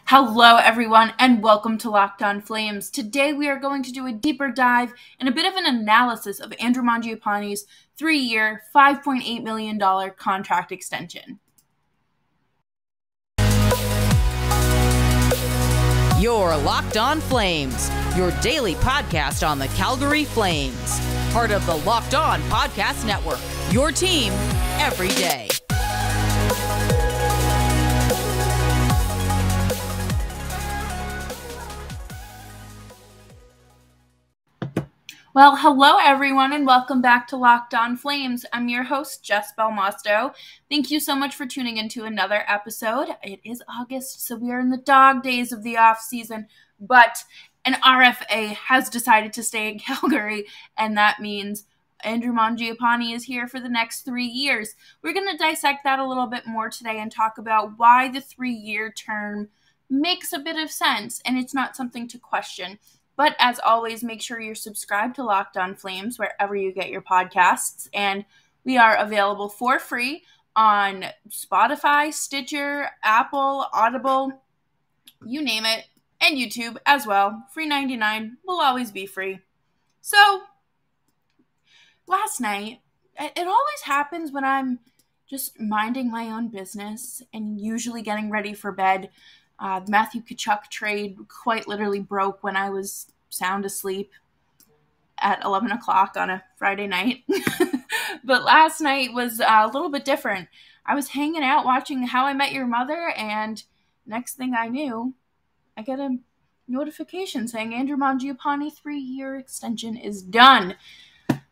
Hello, everyone, and welcome to Locked On Flames. Today, we are going to do a deeper dive and a bit of an analysis of Andrew Mangiapane's 3-year, $5.8 million contract extension. You're Locked On Flames, your daily podcast on the Calgary Flames. Part of the Locked On Podcast Network, your team every day. Well, hello, everyone, and welcome back to Locked On Flames. I'm your host, Jess Belmosto. Thank you so much for tuning into another episode. It is August, so we are in the dog days of the off season, but an RFA has decided to stay in Calgary, and that means Andrew Mangiapane is here for the next 3 years. We're going to dissect that a little bit more today and talk about why the 3-year term makes a bit of sense, and it's not something to question. But as always, make sure you're subscribed to Locked On Flames wherever you get your podcasts. And we are available for free on Spotify, Stitcher, Apple, Audible, you name it, and YouTube as well. Free 99 will always be free. So, last night, it always happens when I'm just minding my own business and usually getting ready for bed. The Matthew Tkachuk trade quite literally broke when I was sound asleep at 11 o'clock on a Friday night. But last night was a little bit different. I was hanging out watching How I Met Your Mother, and next thing I knew, I get a notification saying Andrew Mangiapane 3-year extension is done.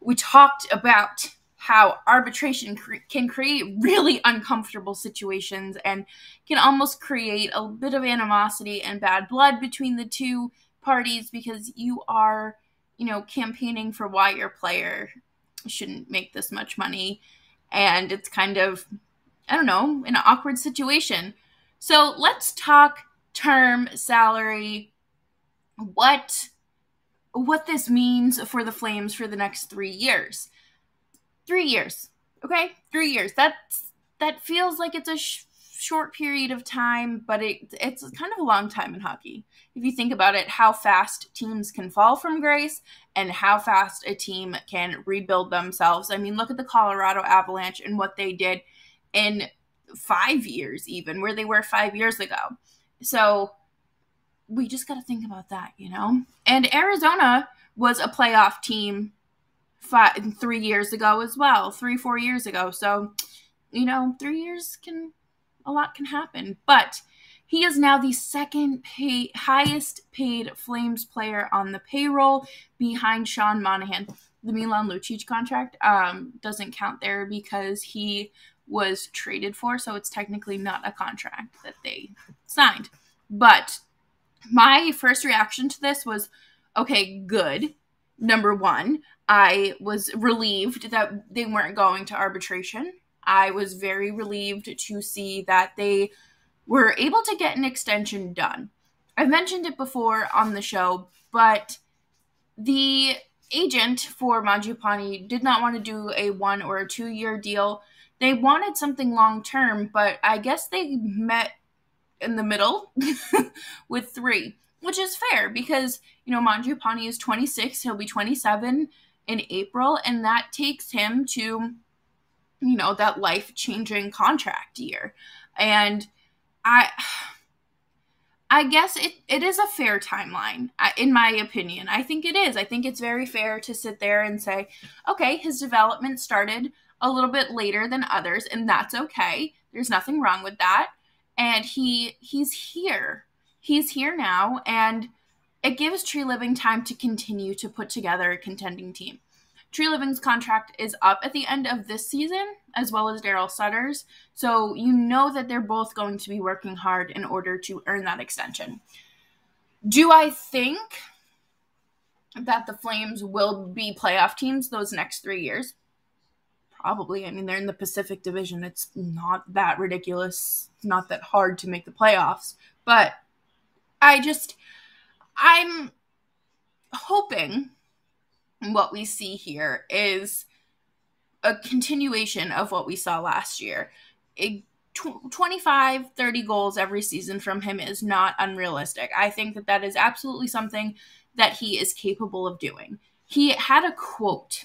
We talked about how arbitration can create really uncomfortable situations and can almost create a bit of animosity and bad blood between the two parties because you are, campaigning for why your player shouldn't make this much money. And it's kind of, an awkward situation. So let's talk term, salary, what this means for the Flames for the next 3 years. 3 years, okay? 3 years. That feels like it's a short period of time, but it's kind of a long time in hockey. If you think about it, how fast teams can fall from grace and how fast a team can rebuild themselves. I mean, look at the Colorado Avalanche and what they did in 5 years even, where they were 5 years ago. So we just got to think about that, And Arizona was a playoff team 3 years ago as well, 3-4 years ago. So, 3 years a lot can happen. But he is now the second highest paid Flames player on the payroll behind Sean Monahan. The Milan Lucic contract doesn't count there because he was traded for, so it's technically not a contract that they signed. But my first reaction to this was, okay, good. Number one, I was relieved that they weren't going to arbitration. I was very relieved to see that they were able to get an extension done. I've mentioned it before on the show, but the agent for Mangiapane did not want to do a 1 or a 2-year deal. They wanted something long-term, but I guess they met in the middle with 3. Which is fair because, Mangiapane is 26. He'll be 27 in April, and that takes him to, that life-changing contract year. And I guess it is a fair timeline, in my opinion. I think it is. I think it's very fair to sit there and say, okay, his development started a little bit later than others, and that's okay. There's nothing wrong with that. And he's here. He's here now, and it gives Tree Living time to continue to put together a contending team. Tree Living's contract is up at the end of this season, as well as Daryl Sutter's, so that they're both going to be working hard in order to earn that extension. Do I think that the Flames will be playoff teams those next 3 years? Probably. I mean, they're in the Pacific Division. It's not that ridiculous. It's not that hard to make the playoffs, but I'm hoping what we see here is a continuation of what we saw last year. 25, 30 goals every season from him is not unrealistic. I think that that is absolutely something that he is capable of doing. He had a quote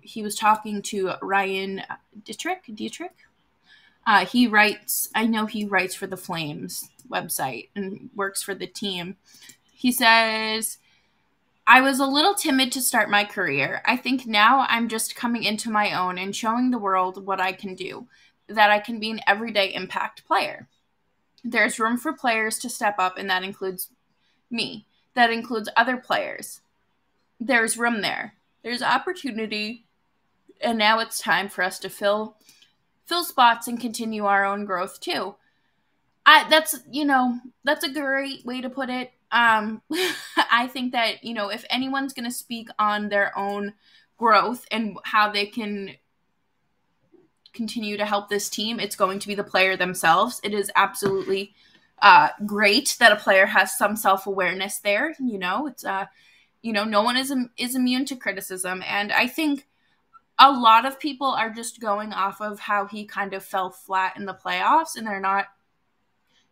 he was talking to Ryan Dietrich. He writes for the Flames website and works for the team. He says, I was a little timid to start my career. I think now I'm just coming into my own and showing the world what I can do, that I can be an everyday impact player. There's room for players to step up, and that includes me. That includes other players. There's room there. There's opportunity, and now it's time for us to fill spots and continue our own growth too. That's a great way to put it. I think that, if anyone's going to speak on their own growth and how they can continue to help this team, it's going to be the player themselves. It is absolutely great that a player has some self-awareness there. It's no one is immune to criticism, and I think a lot of people are just going off of how he kind of fell flat in the playoffs, and they're not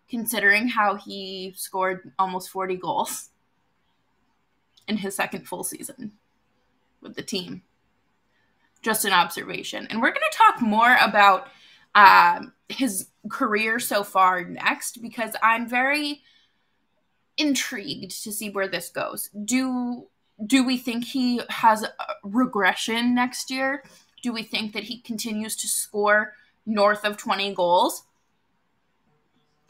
considering how he scored almost 40 goals in his second full season with the team. Just an observation. And we're going to talk more about his career so far next, because I'm very intrigued to see where this goes. Do we think he has a regression next year? Do we think that he continues to score north of 20 goals?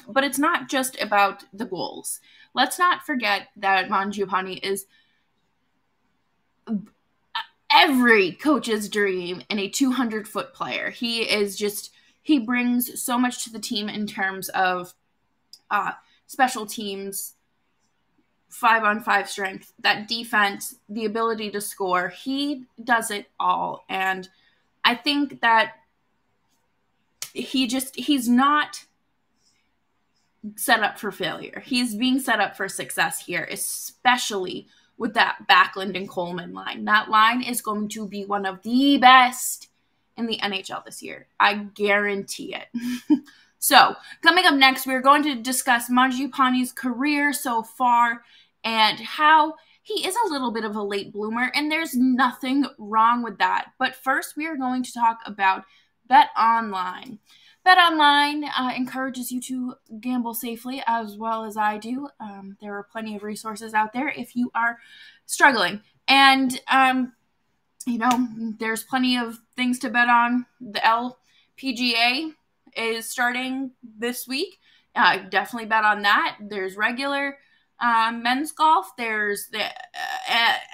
But it's not just about the goals. Let's not forget that Mangiapane is every coach's dream and a 200-foot player. He brings so much to the team in terms of special teams, 5-on-5 strength, that defense, the ability to score. He does it all. And I think that he's not set up for failure. He's being set up for success here, especially with that Backlund and Coleman line. That line is going to be one of the best in the NHL this year. I guarantee it. So, coming up next, we're going to discuss Mangiapane's career so far and how he is a little bit of a late bloomer, and there's nothing wrong with that. But first, we are going to talk about BetOnline. BetOnline encourages you to gamble safely, as well as I do. There are plenty of resources out there if you are struggling. And, there's plenty of things to bet on. The LPGA is starting this week. Definitely bet on that. There's regular men's golf. There's the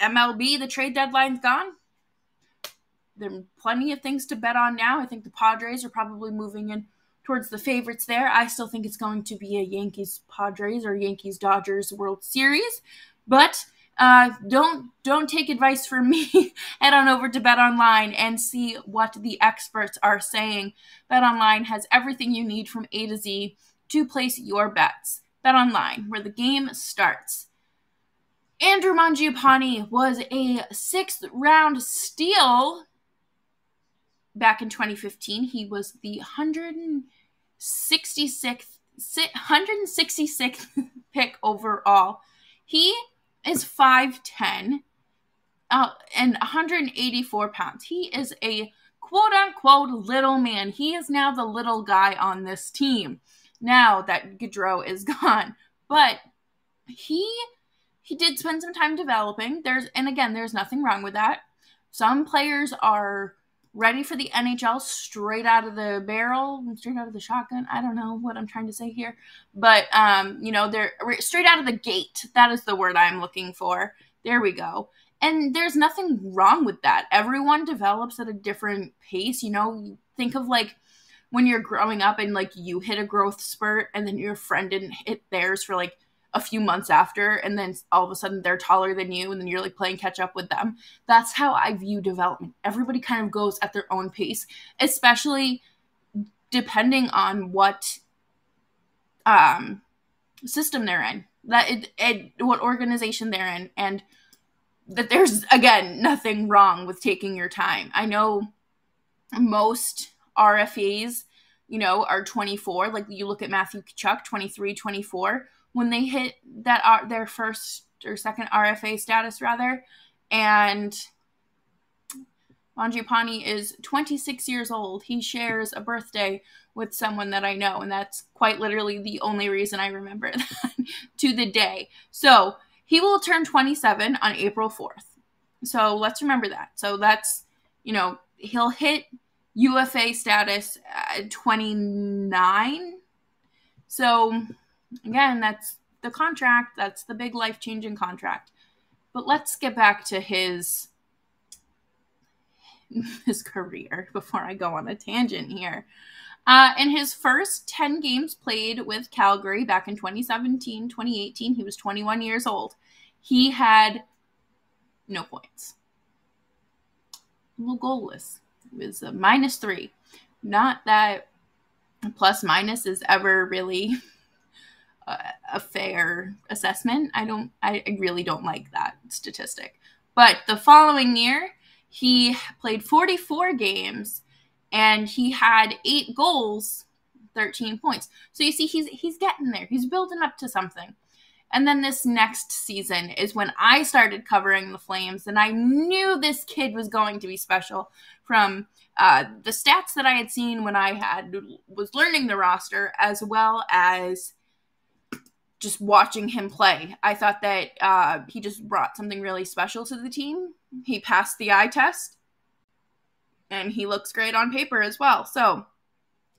MLB. The trade deadline's gone. There are plenty of things to bet on now. I think the Padres are probably moving in towards the favorites there. I still think it's going to be a Yankees-Padres or Yankees-Dodgers World Series. But don't take advice from me. Head on over to BetOnline and see what the experts are saying. BetOnline has everything you need from A to Z to place your bets. BetOnline, where the game starts. Andrew Mangiapane was a 6th-round steal back in 2015. He was the 166th pick overall. He is 5'10", and 184 pounds. He is a quote-unquote little man. He is now the little guy on this team, now that Gaudreau is gone. But he did spend some time developing. There's nothing wrong with that. Some players are ready for the NHL straight out of the barrel, straight out of the shotgun. I don't know what I'm trying to say here. But, they're straight out of the gate. That is the word I'm looking for. There we go. And there's nothing wrong with that. Everyone develops at a different pace. Think of when you're growing up and you hit a growth spurt and then your friend didn't hit theirs for a few months after, and then all of a sudden they're taller than you, and then you're playing catch up with them. That's how I view development. Everybody kind of goes at their own pace, especially depending on what system they're in, what organization they're in, and that there's, again, nothing wrong with taking your time. I know most RFAs, are 24. Like you look at Matthew Tkachuk, 23, 24, when they hit that their first or second RFA status rather, and Mangiapane is 26 years old. He shares a birthday with someone that I know, and that's quite literally the only reason I remember that to the day. So he will turn 27 on April 4th. So let's remember that. So that's, he'll hit UFA status at 29. So again, that's the contract. That's the big life-changing contract. But let's get back to his career before I go on a tangent here. In his first 10 games played with Calgary back in 2017, 2018, he was 21 years old. He had no points. A little goalless. It was a -3. Not that plus minus is ever really a fair assessment. I really don't like that statistic. But the following year, he played 44 games and he had 8 goals, 13 points. So you see, he's getting there. He's building up to something. And then this next season is when I started covering the Flames, and I knew this kid was going to be special from the stats that I had seen when I was learning the roster, as well as just watching him play. I thought that he just brought something really special to the team. He passed the eye test, and he looks great on paper as well. So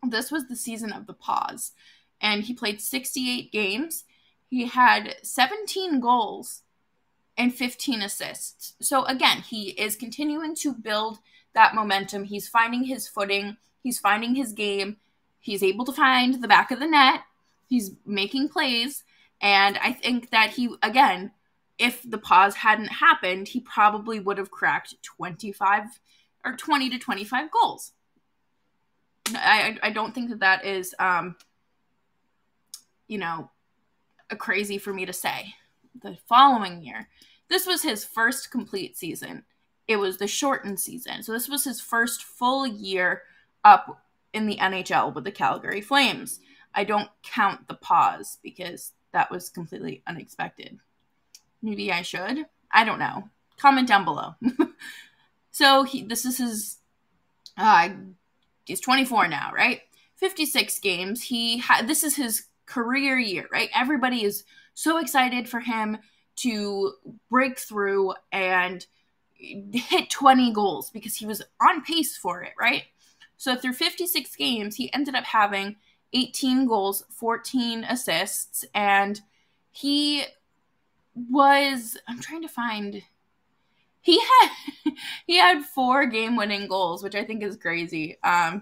this was the season of the pause, and he played 68 games. He had 17 goals and 15 assists. So again, he is continuing to build that momentum. He's finding his footing. He's finding his game. He's able to find the back of the net. He's making plays. And I think that he, again, if the pause hadn't happened, he probably would have cracked 25 or 20 to 25 goals. I don't think that is, crazy for me to say. The following year, this was his first complete season. It was the shortened season. So this was his first full year up in the NHL with the Calgary Flames. I don't count the pause because that was completely unexpected. Maybe I should. I don't know. Comment down below. So this is his, he's 24 now, right? 56 games. This is his career year, right? Everybody is so excited for him to break through and hit 20 goals because he was on pace for it, right? So through 56 games, he ended up having 18 goals, 14 assists, and he had 4 game-winning goals, which I think is crazy. I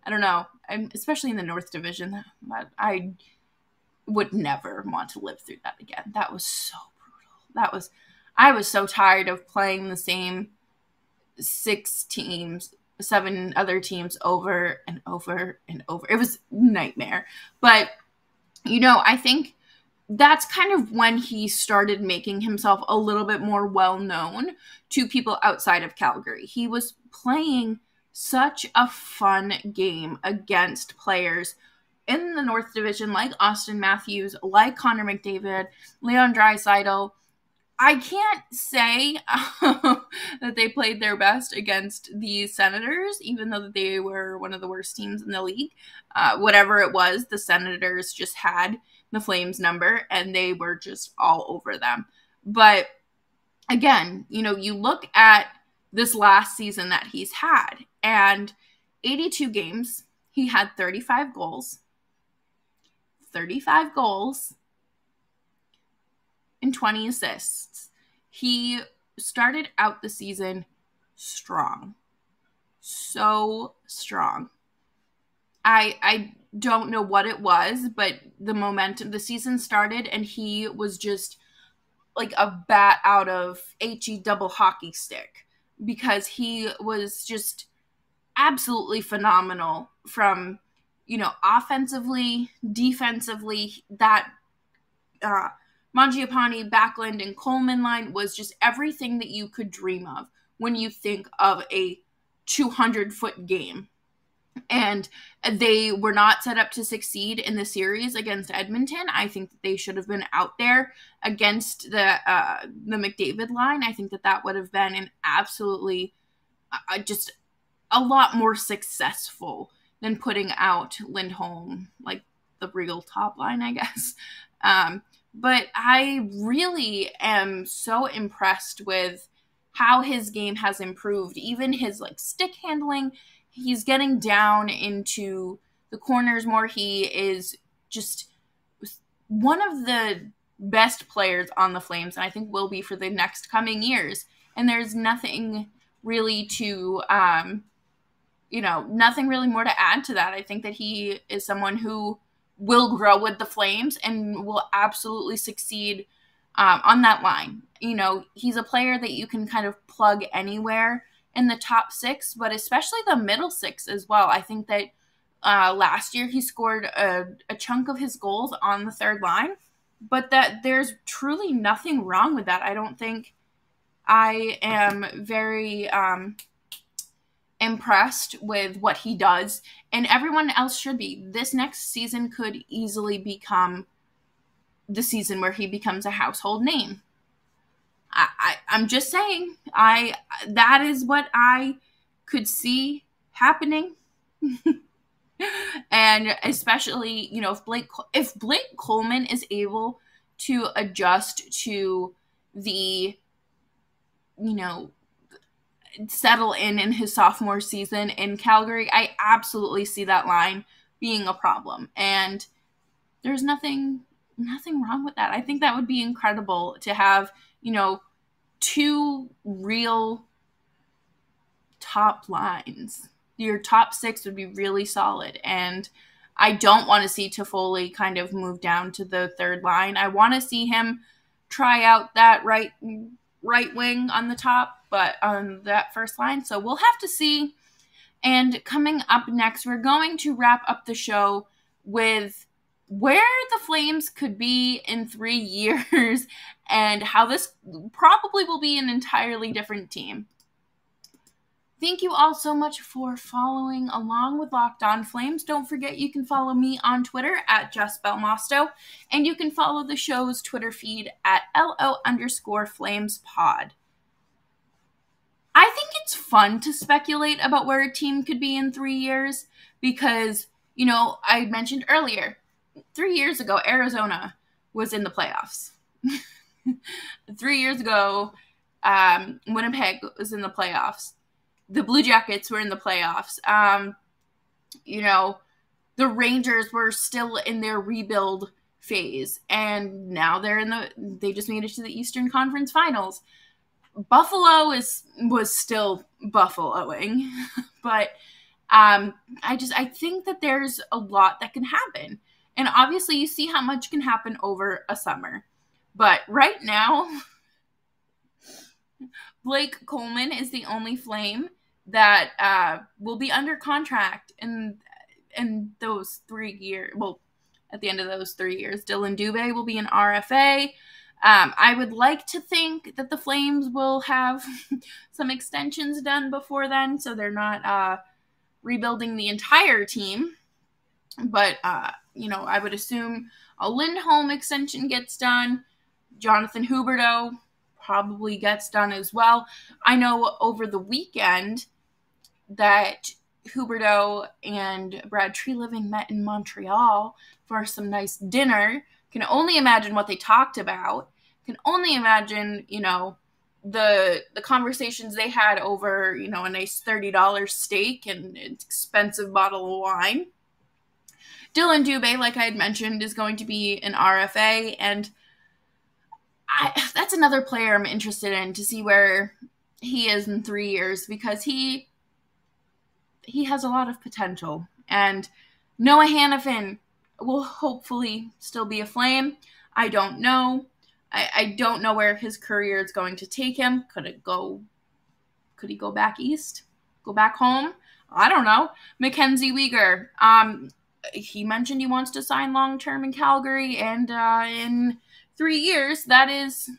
don't know, especially in the North Division, but I would never want to live through that again. That was so brutal. I was so tired of playing the same 7 other teams over and over and over. It was a nightmare. But, I think that's kind of when he started making himself a little bit more well-known to people outside of Calgary. He was playing such a fun game against players in the North Division, like Austin Matthews, like Connor McDavid, Leon Draisaitl. I can't say that they played their best against the Senators, even though they were one of the worst teams in the league. Whatever it was, the Senators just had the Flames number, and they were just all over them. But again, you look at this last season that he's had, and 82 games, he had 35 goals. 35 goals and 20 assists. He started out the season strong. So strong. I don't know what it was, but the momentum, the season started and he was just like a bat out of HE double hockey stick because he was just absolutely phenomenal from offensively, defensively. That Mangiapane, Backlund, and Coleman line was just everything that you could dream of when you think of a 200-foot game. And they were not set up to succeed in the series against Edmonton. I think that they should have been out there against the McDavid line. I think that that would have been an absolutely just a lot more successful than putting out Lindholm, like the real top line, I guess. But I really am so impressed with how his game has improved. Even his like stick handling, he's getting down into the corners more. He is just one of the best players on the Flames, and I think will be for the next coming years. And there's nothing really to, nothing really more to add to that. I think that he is someone who will grow with the Flames and will absolutely succeed on that line. He's a player that you can kind of plug anywhere in the top six, but especially the middle six as well. I think that last year he scored a chunk of his goals on the third line, but that there's truly nothing wrong with that. I don't think I am very impressed with what he does, and everyone else should be. This next season could easily become the season where he becomes a household name. I'm just saying, that is what I could see happening. And especially, if Blake Coleman is able to adjust to the, settle in his sophomore season in Calgary, I absolutely see that line being a problem. And there's nothing wrong with that. I think that would be incredible to have, two real top lines. Your top six would be really solid. And I don't want to see Toffoli kind of move down to the third line. I want to see him try out that right wing on the top, but on that first line. So we'll have to see. And coming up next, we're going to wrap up the show with where the Flames could be in 3 years and how this probably will be an entirely different team. Thank you all so much for following along with Locked On Flames. Don't forget you can follow me on Twitter at Jess Belmosto, and you can follow the show's Twitter feed at LO_FlamesPod. I think it's fun to speculate about where a team could be in 3 years because, I mentioned earlier, 3 years ago, Arizona was in the playoffs. 3 years ago, Winnipeg was in the playoffs. The Blue Jackets were in the playoffs. The Rangers were still in their rebuild phase, and now they just made it to the Eastern Conference Finals. Buffalo was still buffaloing, but I think that there's a lot that can happen. And obviously you see how much can happen over a summer. But right now, Blake Coleman is the only Flame that will be under contract in those 3 years. Well, at the end of those 3 years, Dylan Dube will be an RFA. I would like to think that the Flames will have some extensions done before then, so they're not rebuilding the entire team. But, I would assume a Lindholm extension gets done. Jonathan Huberdeau probably gets done as well. I know over the weekend that Huberdeau and Brad Treliving met in Montreal for some nice dinner. Can only imagine what they talked about. Can only imagine, the conversations they had over, a nice $30 steak and an expensive bottle of wine. Dylan Dube, like I had mentioned, is going to be an RFA, and that's another player I'm interested in to see where he is in 3 years because he has a lot of potential. And Noah Hannafin will hopefully still be a Flame. I don't know. I don't know where his career is going to take him. Could he go back east? Go back home? I don't know. Mackenzie Weegar. He mentioned he wants to sign long-term in Calgary, and in 3 years, that is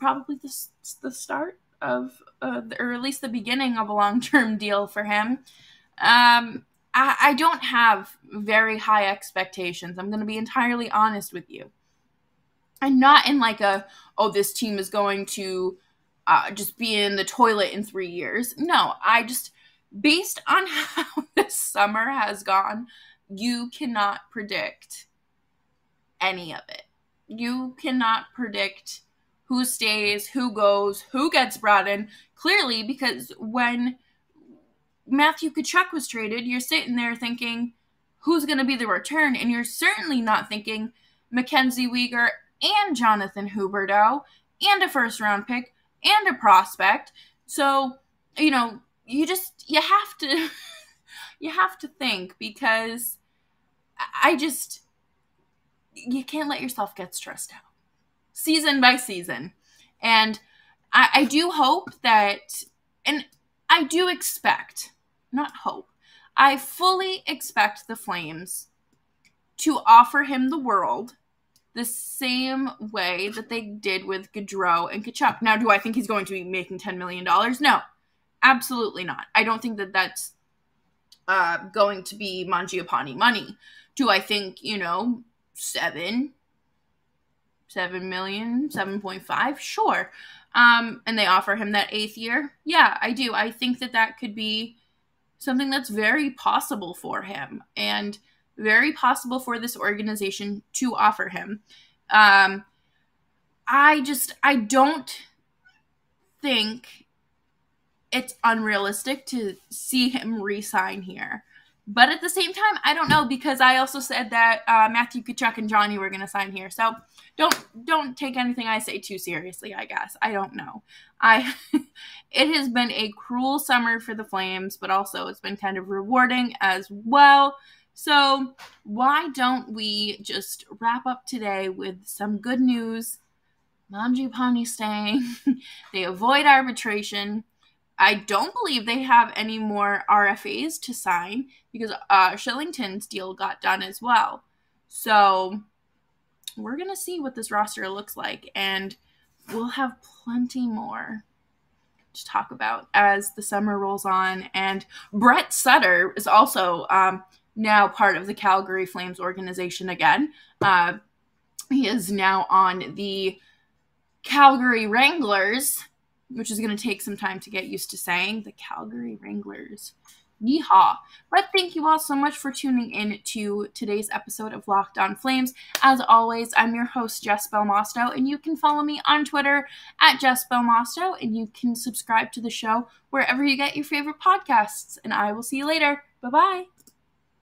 probably the start of, or at least the beginning of a long-term deal for him. I don't have very high expectations. I'm going to be entirely honest with you. I'm not in like this team is going to just be in the toilet in 3 years. No, based on how this summer has gone, you cannot predict any of it. You cannot predict who stays, who goes, who gets brought in. Clearly, because when Matthew Tkachuk was traded, you're sitting there thinking, who's going to be the return? And you're certainly not thinking Mackenzie Weegar and Jonathan Huberdeau and a first-round pick and a prospect. So, you have to you have to think, because you can't let yourself get stressed out season by season. And I do hope that, and I do expect, not hope, I fully expect the Flames to offer him the world the same way that they did with Gaudreau and Tkachuk. Now, do I think he's going to be making $10 million? No, absolutely not. I don't think that that's going to be Mangiapane money. Do I think, 7 million, 7.5? Sure. And they offer him that 8th year? Yeah, I do. I think that could be something that's very possible for him and very possible for this organization to offer him. I don't think it's unrealistic to see him re-sign here. But at the same time, I don't know, because I also said that Matthew Tkachuk and Johnny were going to sign here. So don't take anything I say too seriously, I guess. I don't know. It has been a cruel summer for the Flames, but also it's been kind of rewarding as well. So why don't we just wrap up today with some good news? Mangiapane staying. They avoid arbitration. I don't believe they have any more RFAs to sign, because Shillington's deal got done as well. So we're going to see what this roster looks like, and we'll have plenty more to talk about as the summer rolls on. And Brett Sutter is also now part of the Calgary Flames organization again. He is now on the Calgary Wranglers, which is going to take some time to get used to saying, the Calgary Wranglers. Yeehaw. But thank you all so much for tuning in to today's episode of Locked On Flames. As always, I'm your host, Jess Belmosto, and you can follow me on Twitter at Jess Belmosto, and you can subscribe to the show wherever you get your favorite podcasts. And I will see you later. Bye-bye.